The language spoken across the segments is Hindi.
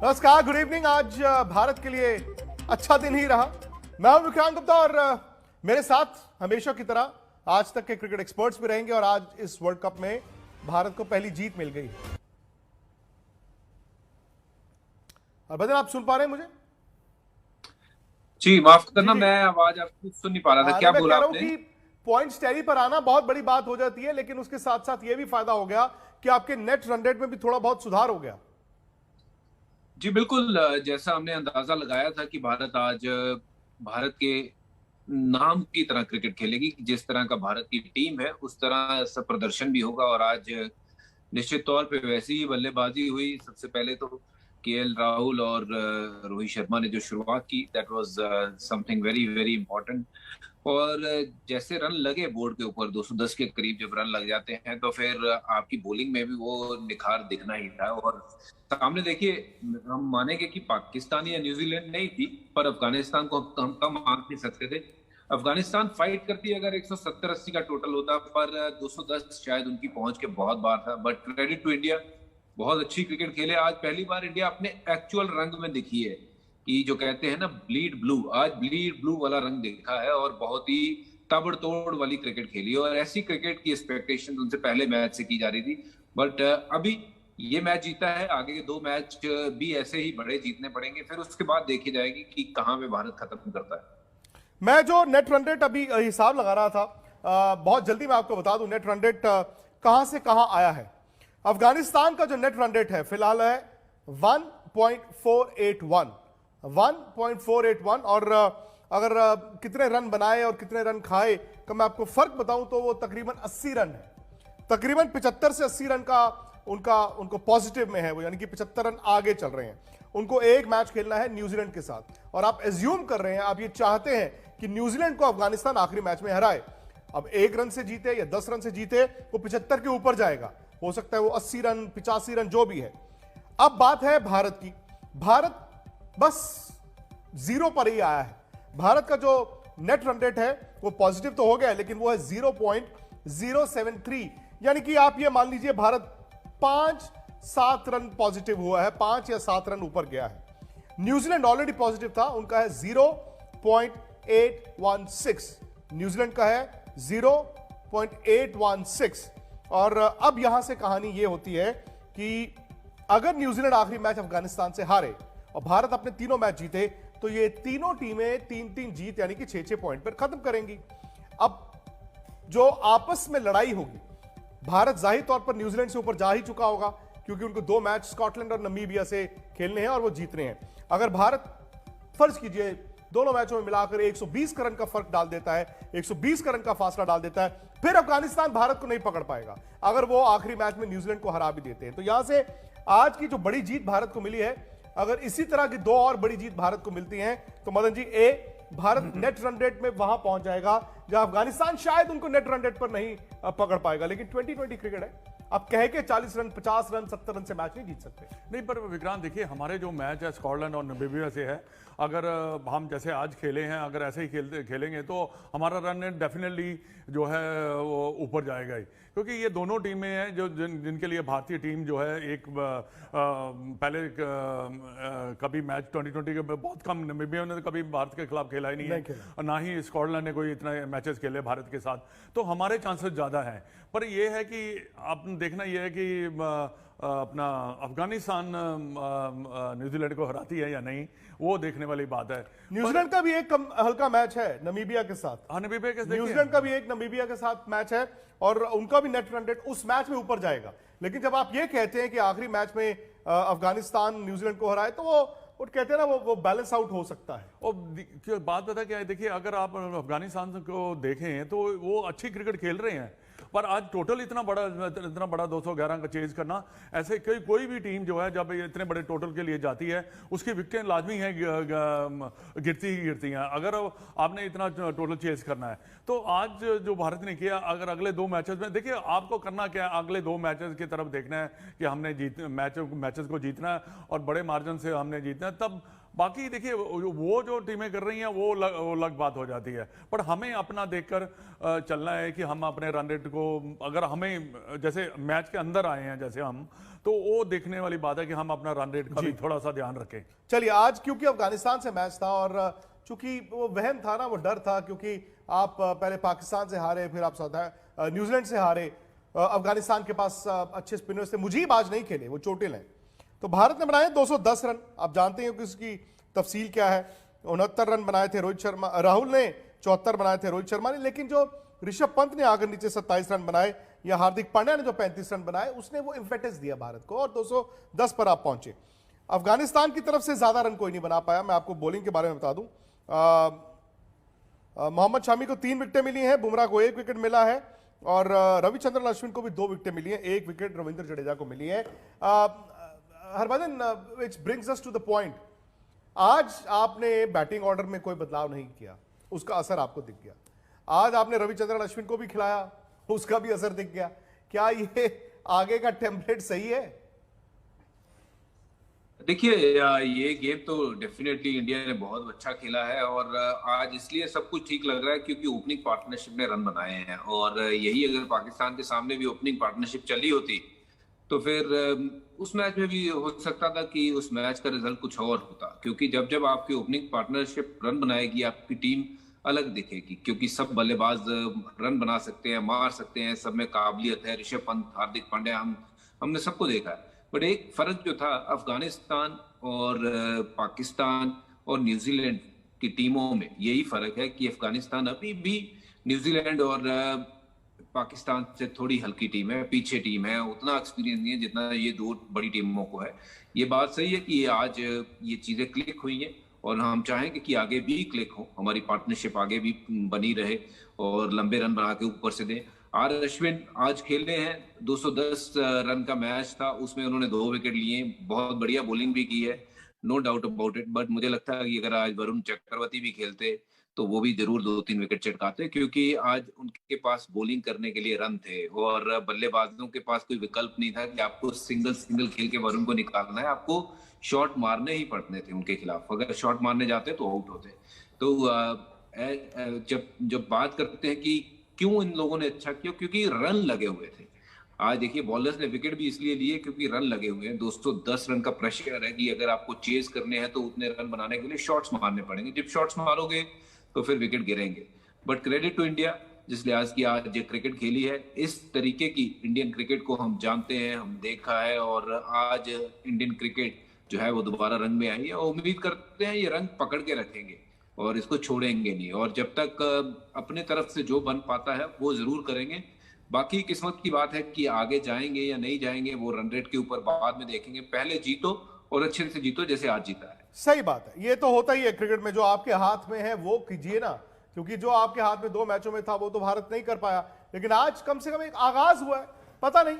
नमस्कार, गुड इवनिंग। आज भारत के लिए अच्छा दिन ही रहा। मैं हूं विक्रांत गुप्ता और मेरे साथ हमेशा की तरह आज तक के क्रिकेट एक्सपर्ट्स भी रहेंगे और आज इस वर्ल्ड कप में भारत को पहली जीत मिल गई। और बदन, आप सुन पा रहे हैं मुझे? जी माफ करना, जी। मैं आवाज आपकी सुन नहीं पा रहा था। क्या मैं बोला कह रहा हूं आपने? कि पॉइंट्स टैली पर आना बहुत बड़ी बात हो जाती है, लेकिन उसके साथ साथ यह भी फायदा हो गया कि आपके नेट रन रेट में भी थोड़ा बहुत सुधार हो गया। जी बिल्कुल, जैसा हमने अंदाजा लगाया था कि भारत आज भारत के नाम की तरह क्रिकेट खेलेगी, जिस तरह का भारत की टीम है उस तरह सब प्रदर्शन भी होगा। और आज निश्चित तौर पे वैसी ही बल्लेबाजी हुई। सबसे पहले तो केएल राहुल और रोहित शर्मा ने जो शुरुआत की, that was something very very important. और जैसे रन लगे बोर्ड के ऊपर 210 के करीब जब रन लग जाते हैं तो फिर आपकी बॉलिंग में भी वो निखार दिखना ही था। और सामने देखिए, हम मानेंगे कि पाकिस्तान या न्यूजीलैंड नहीं थी, पर अफगानिस्तान को हम कम आंक नहीं सकते थे। अफगानिस्तान फाइट करती अगर 170-80 का टोटल होता, पर 210 शायद उनकी पहुंच के बहुत बार था। बट क्रेडिट टू इंडिया, बहुत अच्छी क्रिकेट खेले। आज पहली बार इंडिया अपने एक्चुअल रंग में दिखी है कि जो कहते हैं ना ब्लीड ब्लू, आज ब्लीड ब्लू वाला रंग देखा है और बहुत ही ताबड़तोड़ वाली क्रिकेट खेली। और ऐसी क्रिकेट की एक्सपेक्टेशन उनसे पहले मैच से की जा रही थी। बट अभी ये मैच जीता है, आगे के 2 मैच भी ऐसे ही बड़े जीतने पड़ेंगे, फिर उसके बाद देखी जाएगी कि कहां पे भारत खत्म करता है। मैं जो नेट रन रेट अभी हिसाब लगा रहा था, बहुत जल्दी मैं आपको बता दूं नेट रन रेट कहां से कहां आया है। अफगानिस्तान का जो नेट रन रेट है फिलहाल है 1.481 1.481। और अगर कितने रन बनाए और कितने रन खाए का मैं आपको फर्क बताऊं तो वो तकरीबन 80 रन है। तकरीबन 75 से 80 रन का उनको पॉजिटिव में है वो, यानी कि 75 रन आगे चल रहे हैं। उनको एक मैच खेलना है न्यूजीलैंड के साथ और आप एज्यूम कर रहे हैं, आप ये चाहते हैं कि न्यूजीलैंड को अफगानिस्तान आखिरी मैच में हराए। अब 1 रन से जीते या 10 रन से जीते, वो 75 के ऊपर जाएगा। हो सकता है वो 80 रन 85 रन जो भी है। अब बात है भारत की। भारत बस 0 पर ही आया है। भारत का जो नेट रन रेट है वो पॉजिटिव तो हो गया है, लेकिन वो है 0.073। यानी कि आप ये मान लीजिए भारत 5-7 रन पॉजिटिव हुआ है, 5 या 7 रन ऊपर गया है। न्यूजीलैंड ऑलरेडी पॉजिटिव था, उनका है 0.816। न्यूजीलैंड का है 0.816। और अब यहां से कहानी यह होती है कि अगर न्यूजीलैंड आखिरी मैच अफगानिस्तान से हारे और भारत अपने तीनों मैच जीते तो ये तीनों टीमें 3-3 जीत यानी कि 6-6 पॉइंट पर खत्म करेंगी। अब जो आपस में लड़ाई होगी, भारत जाहिर तौर पर न्यूजीलैंड से ऊपर जा ही चुका होगा क्योंकि उनको 2 मैच स्कॉटलैंड और नमीबिया से खेलने हैं और वो जीतने हैं। अगर भारत फर्ज कीजिए दोनों मैचों में मिलाकर 120 का रन का फर्क डाल देता है, 120 का रन का फासला डाल देता है, फिर अफगानिस्तान भारत को नहीं पकड़ पाएगा अगर वो आखिरी मैच में न्यूजीलैंड को हरा भी देते हैं। तो यहां से आज की जो बड़ी जीत भारत को मिली है, अगर इसी तरह की 2 और बड़ी जीत भारत को मिलती हैं तो Madan ji, Bharat net run rate में वहां पहुंच जाएगा जहां अफगानिस्तान शायद उनको नेट रन रेट पर नहीं पकड़ पाएगा। लेकिन 2020 क्रिकेट है, आप कह के 40 रन 50 रन 70 रन से मैच नहीं जीत सकते। नहीं, पर विक्रांत देखिए, हमारे जो मैच है स्कॉटलैंड और नमीबिया से है, अगर हम जैसे आज खेले हैं, अगर ऐसे ही खेलेंगे तो हमारा रन रेट डेफिनेटली जो है वो ऊपर जाएगा ही। क्योंकि ये दोनों टीमें हैं जो जिनके लिए भारतीय टीम जो है एक पहले कभी मैच 2020 के बहुत कम, नमीबिया ने कभी भारत के खिलाफ खेला ही नहीं है और ना ही स्कॉटलैंड ने कोई इतना मैचेस खेले भारत के साथ, तो हमारे चांसेस ज़्यादा हैं। पर यह है कि आप देखना यह है कि अपना अफगानिस्तान न्यूजीलैंड को हराती है या नहीं, वो देखने वाली बात है। न्यूजीलैंड का भी एक हल्का मैच है नमीबिया के साथ। हाँ, नमीबिया के न्यूजीलैंड का भी एक नमीबिया के साथ मैच है और उनका भी नेट रन रेट उस मैच में ऊपर जाएगा। लेकिन जब आप ये कहते हैं कि आखिरी मैच में अफगानिस्तान न्यूजीलैंड को हराए, तो वो कहते हैं ना वो बैलेंस आउट हो सकता है। और बात पता क्या है, देखिए अगर आप अफगानिस्तान को देखें तो वो अच्छी क्रिकेट खेल रहे हैं, पर आज टोटल इतना बड़ा 211 का चेज करना, ऐसे कोई भी टीम जो है जब इतने बड़े टोटल के लिए जाती है उसकी विकेटें लाजमी है गिरती ही गिरती हैं अगर आपने इतना टोटल चेज करना है। तो आज जो भारत ने किया, अगर अगले 2 मैचेस में देखिए आपको करना क्या है, अगले 2 मैचेस की तरफ देखना है कि हमने मैचेस को जीतना है और बड़े मार्जिन से हमने जीतना है, तब बाकी देखिए वो जो टीमें कर रही हैं वो अलग बात हो जाती है, पर हमें अपना देखकर चलना है कि हम अपने रन रेट को, अगर हमें जैसे मैच के अंदर आए हैं जैसे हम, तो वो देखने वाली बात है कि हम अपना रन रेट का भी थोड़ा सा ध्यान रखें। चलिए, आज क्योंकि अफगानिस्तान से मैच था और चूंकि वो वहम था ना, वो डर था, क्योंकि आप पहले पाकिस्तान से हारे, फिर आप न्यूजीलैंड से हारे, अफगानिस्तान के पास अच्छे स्पिनर्स थे, मुजीब आज नहीं खेले, वो चोटिल हैं, तो भारत ने बनाए 210 रन। आप जानते हैं कि उसकी तफसील क्या है। 69 रन बनाए थे रोहित शर्मा, राहुल ने 74 बनाए थे रोहित शर्मा ने, लेकिन जो ऋषभ पंत ने आकर नीचे 27 रन बनाए या हार्दिक पांड्या ने जो 35 रन बनाए, उसने वो इम्पेटस दिया भारत को और 210 पर आप पहुंचे। अफगानिस्तान की तरफ से ज्यादा रन कोई नहीं बना पाया। मैं आपको बॉलिंग के बारे में बता दूं, मोहम्मद शामी को 3 विकेटें मिली हैं, बुमराह को 1 विकेट मिला है और रविचंद्रन अश्विन को भी 2 विकेटें मिली हैं, 1 विकेट रविंद्र जडेजा को मिली है। Harbhajan, which brings us to the point, आज आपने बैटिंग ऑर्डर में कोई बदलाव नहीं किया, उसका असर आपको दिख गया। आज आपने रविचंद्रन अश्विन को भी खिलाया, उसका भी असर दिख गया। क्या ये आगे का टेम्पलेट सही है? देखिए, ये गेम तो डेफिनेटली इंडिया ने बहुत अच्छा खेला है और आज इसलिए सब कुछ ठीक लग रहा है क्योंकि ओपनिंग पार्टनरशिप ने रन बनाए हैं और यही अगर पाकिस्तान के सामने भी ओपनिंग पार्टनरशिप चली होती तो फिर उस मैच में भी हो सकता था कि उस मैच का रिजल्ट कुछ और होता, क्योंकि जब जब आपकी ओपनिंग पार्टनरशिप रन बनाएगी आपकी टीम अलग दिखेगी, क्योंकि सब बल्लेबाज रन बना सकते हैं, मार सकते हैं, सब में काबिलियत है। ऋषभ पंत, हार्दिक पांड्या, हमने सबको देखा है। बट एक फर्क जो था अफगानिस्तान और पाकिस्तान और न्यूजीलैंड की टीमों में, यही फर्क है कि अफगानिस्तान अभी भी न्यूजीलैंड और पाकिस्तान से थोड़ी हल्की टीम है, पीछे टीम है, उतना एक्सपीरियंस नहीं है जितना ये दो बड़ी टीमों को है। ये बात सही है कि आज ये चीजें क्लिक हुई हैं और हम चाहेंगे कि आगे भी क्लिक हो, हमारी पार्टनरशिप आगे भी बनी रहे और लंबे रन बना के ऊपर से दें। आर अश्विन आज खेले हैं, 210 रन का मैच था, उसमें उन्होंने 2 विकेट लिए, बहुत बढ़िया बॉलिंग भी की है, no doubt about it. But मुझे लगता है कि अगर आज वरुण चक्रवर्ती भी खेलते तो वो भी जरूर 2-3 विकेट चटकाते, क्योंकि आज उनके पास बॉलिंग करने के लिए रन थे और बल्लेबाजों के पास कोई विकल्प नहीं था कि आपको सिंगल खेल के वरुण को निकालना है, आपको शॉट मारने ही पड़ते थे उनके खिलाफ। अगर शॉट मारने जाते तो आउट होते। तो जब बात करते हैं कि क्यों इन लोगों ने अच्छा किया, क्योंकि रन लगे हुए थे। आज देखिए बॉलर्स ने विकेट भी इसलिए लिए क्योंकि रन लगे हुए हैं। 210 रन का प्रेशर है कि अगर आपको चेज करने हैं तो उतने रन बनाने के लिए शॉट्स मारने पड़ेंगे। जब शॉट्स मारोगे तो फिर विकेट गिरेंगे। बट क्रेडिट टू इंडिया, जिस लिहाज की आज ये क्रिकेट खेली है, इस तरीके की इंडियन क्रिकेट को हम जानते हैं, हम देखा है और आज इंडियन क्रिकेट जो है वो दोबारा रंग में आई है और उम्मीद करते हैं ये रंग पकड़ के रखेंगे और इसको छोड़ेंगे नहीं। और जब तक अपने तरफ से जो बन पाता है वो जरूर करेंगे। बाकी किस्मत की बात है कि आगे जाएंगे या नहीं जाएंगे वो रन रेट के ऊपर बाद में देखेंगे। पहले जीतो और अच्छे से जीतो जैसे आज जीता है। सही बात है, ये तो होता ही है क्रिकेट में, जो आपके हाथ में है वो कीजिए ना, क्योंकि जो आपके हाथ में 2 मैचों में था वो तो भारत नहीं कर पाया, लेकिन आज कम से कम एक आगाज हुआ है। पता नहीं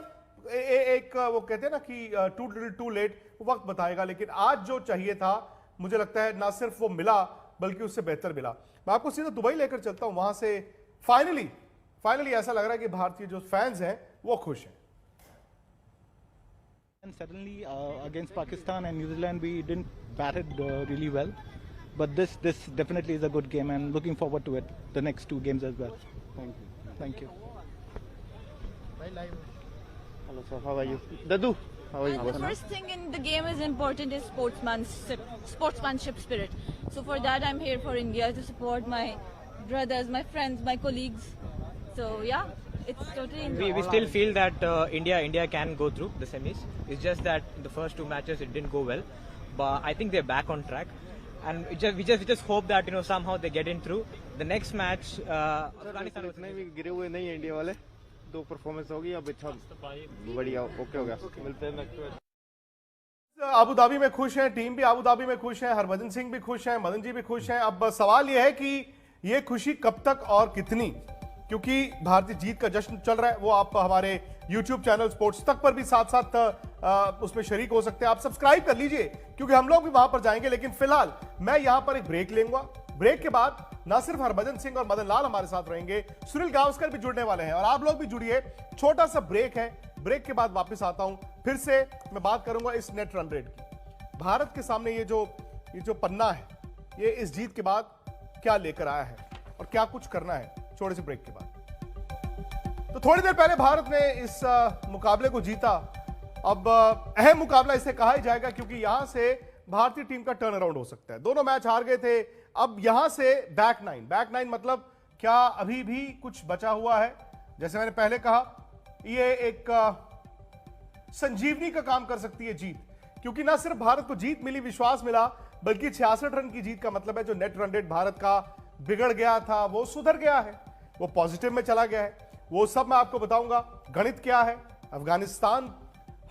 एक वो कहते हैं ना कि टू लिटिल टू लेट, वक्त बताएगा, लेकिन आज जो चाहिए था मुझे लगता है ना सिर्फ वो मिला बल्कि उससे बेहतर मिला। मैं आपको सीधा दुबई लेकर चलता हूं, वहां से फाइनली ऐसा लग रहा है कि भारतीय जो फैंस हैं वो खुश हैं। And suddenly against Pakistan and New Zealand we didn't bat it really well, but this definitely is a good game and looking forward to it, the next 2 games as well. Thank you. Hello sir, how are you? Dadu, how are you? The first thing in the game is important is sportsmanship spirit. So for that I'm here for India to support my brothers, my friends, my colleagues. So yeah, it's totally. We still feel that India can go through the semis. It's just that in the first 2 matches it didn't go well, but I think they're back on track, and we just hope that somehow they get in through the next match. Afghanistan इतने भी गिरे हुए नहीं है इंडिया वाले, 2 परफॉर्मेंस होगी, अब अच्छा बढ़िया ओके हो गया। मिलते हैं नेक्स्ट। अबू धाबी में खुश हैं, टीम भी अबू धाबी में खुश है, हरभजन सिंह भी खुश हैं, मदन जी भी खुश हैं। अब सवाल यह है कि यह खुशी कब तक और कितनी, क्योंकि भारतीय जीत का जश्न चल रहा है। वो आप हमारे YouTube चैनल स्पोर्ट्स तक पर भी साथ साथ उसमें शरीक हो सकते हैं। आप सब्सक्राइब कर लीजिए क्योंकि हम लोग भी वहां पर जाएंगे। लेकिन फिलहाल मैं यहां पर एक ब्रेक लूंगा। ब्रेक के बाद ना सिर्फ हरभजन सिंह और मदन लाल हमारे साथ रहेंगे, सुनील गावस्कर भी जुड़ने वाले हैं और आप लोग भी जुड़िए। छोटा सा ब्रेक है, ब्रेक के बाद वापस आता हूं, फिर से मैं बात करूंगा इस नेट रन रेट की। भारत के सामने ये ये जो पन्ना है ये इस जीत के बाद क्या लेकर आया है और क्या कुछ करना है छोटे से ब्रेक के बाद। तो थोड़ी देर पहले भारत ने इस मुकाबले को जीता। अब अहम मुकाबला इसे कहा ही जाएगा क्योंकि यहां से भारतीय टीम का टर्न अराउंड हो सकता है। दोनों मैच हार गए थे, अब यहां से बैक नाइन मतलब क्या अभी भी कुछ बचा हुआ है? जैसे मैंने पहले कहा, ये एक संजीवनी का काम कर सकती है जीत, क्योंकि ना सिर्फ भारत को जीत मिली, विश्वास मिला, बल्कि 66 रन की जीत का मतलब है जो नेट रन रेट भारत का बिगड़ गया था वो सुधर गया है, वो पॉजिटिव में चला गया है। वो सब मैं आपको बताऊंगा। गणित क्या है, अफगानिस्तान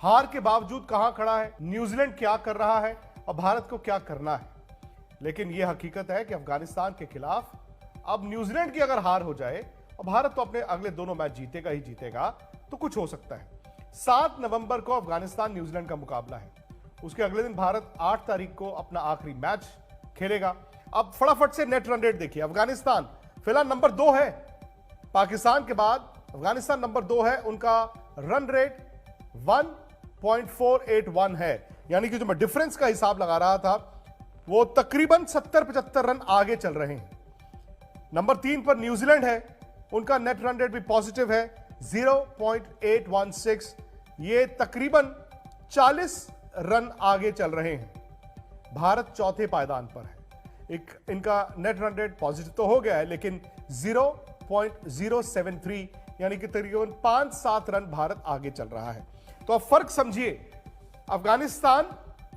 हार के बावजूद कहां खड़ा है, न्यूजीलैंड क्या कर रहा है और भारत को क्या करना है। लेकिन यह हकीकत है कि अफगानिस्तान के खिलाफ अब न्यूजीलैंड की अगर हार हो जाए और भारत तो अपने अगले दोनों मैच जीतेगा ही जीतेगा, तो कुछ हो सकता है। 7 नवंबर को अफगानिस्तान न्यूजीलैंड का मुकाबला है। उसके अगले दिन भारत 8 तारीख को अपना आखिरी मैच खेलेगा। अब फटाफट से नेट रन रेट देखिए। अफगानिस्तान फिलहाल नंबर 2 है, पाकिस्तान के बाद अफगानिस्तान नंबर 2 है। उनका रन रेट 1.481 है, यानी कि जो मैं डिफरेंस का हिसाब लगा रहा था वो तकरीबन 70-75 रन आगे चल रहे हैं। नंबर 3 पर न्यूजीलैंड है, उनका नेट रन रेट भी पॉजिटिव है 0.816, ये तकरीबन 40 रन आगे चल रहे हैं। भारत चौथे पायदान पर है, एक इनका नेट रन रेट पॉजिटिव तो हो गया है लेकिन 0.073 यानी कि तकरीबन 5-7 रन भारत आगे चल रहा है। तो अब फर्क समझिए, अफगानिस्तान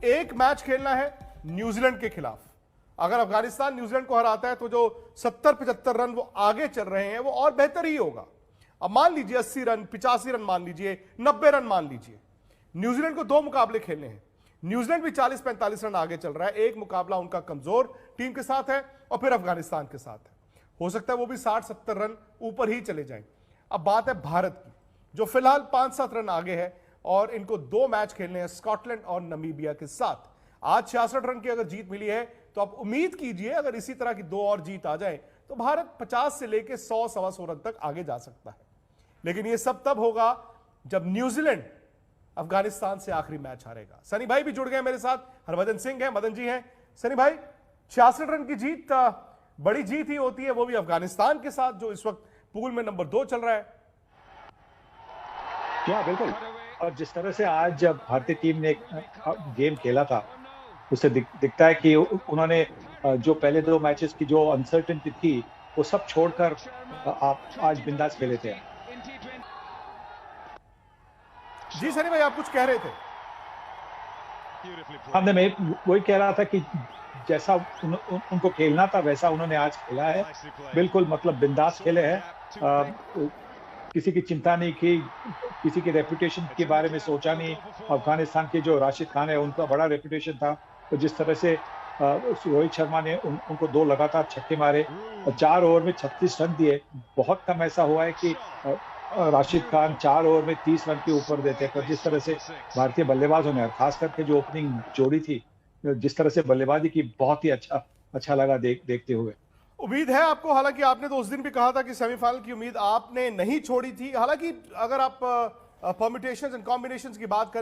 एक मैच खेलना है न्यूजीलैंड के खिलाफ। अगर अफगानिस्तान न्यूजीलैंड को हराता है तो जो 70-75 रन वो आगे चल रहे हैं वो और बेहतर ही होगा। अब मान लीजिए 80 रन, 85 रन मान लीजिए, 90 रन मान लीजिए। न्यूजीलैंड को 2 मुकाबले खेलने हैं, न्यूजीलैंड भी 40-45 रन आगे चल रहा है। एक मुकाबला उनका कमजोर टीम के साथ है और फिर अफगानिस्तान के साथ है, हो सकता है वो भी 60-70 रन ऊपर ही चले जाएं। अब बात है भारत की, जो फिलहाल 5-7 रन आगे है और इनको 2 मैच खेलने हैं स्कॉटलैंड और नमीबिया के साथ। आज 66 रन की अगर जीत मिली है तो आप उम्मीद कीजिए अगर इसी तरह की 2 और जीत आ जाए तो भारत 50 से लेकर 100-125 रन तक आगे जा सकता है। लेकिन यह सब तब होगा जब न्यूजीलैंड अफगानिस्तान से आखिरी मैच हारेगा। सनी भाई भी जुड़ गए मेरे साथ, हरभजन सिंह हैं, मदन जी हैं। सनी भाई, 66 रन की जीत बड़ी जीत ही होती है, वो भी अफगानिस्तान के साथ जो इस वक्त पूल में नंबर 2 चल रहा है। क्या बिल्कुल, और जिस तरह से आज जब भारतीय टीम ने गेम खेला था उससे दिखता है कि उन्होंने जो पहले 2 मैचेस की जो अनसर्टेनिटी थी वो सब छोड़कर आज बिंदास खेले थे। जी सनी भाई, आप कुछ कह रहे थे? हमने मैं वही कह रहा था कि जैसा उनको खेलना था वैसा उन्होंने आज खेला है। बिल्कुल, मतलब बिंदास खेले हैं, किसी की चिंता नहीं की, किसी के रेपुटेशन के बारे में सोचा नहीं। अफगानिस्तान के जो राशिद खान है उनका बड़ा रेपुटेशन था, तो जिस तरह से रोहित शर्मा ने उनको 2 लगातार छक्के मारे और 4 ओवर में 36 रन दिए। बहुत कम ऐसा हुआ है कि राशिद खान 4 ओवर में 30 रन के ऊपर देते हैं। पर जिस तरह से भारतीय बल्लेबाजों ने, खास करके जो ओपनिंग जोड़ी थी, जिस तरह से बल्लेबाजी की, बहुत ही अच्छा लगा देखते हुए। उम्मीद है आपको, हालांकि आपने तो उस दिन भी कहा था कि सेमीफाइनल की उम्मीद आपने नहीं छोड़ी थी। हालांकि अगर आप परम्यूटेशंस एंड कॉम्बिनेशंस की बात करें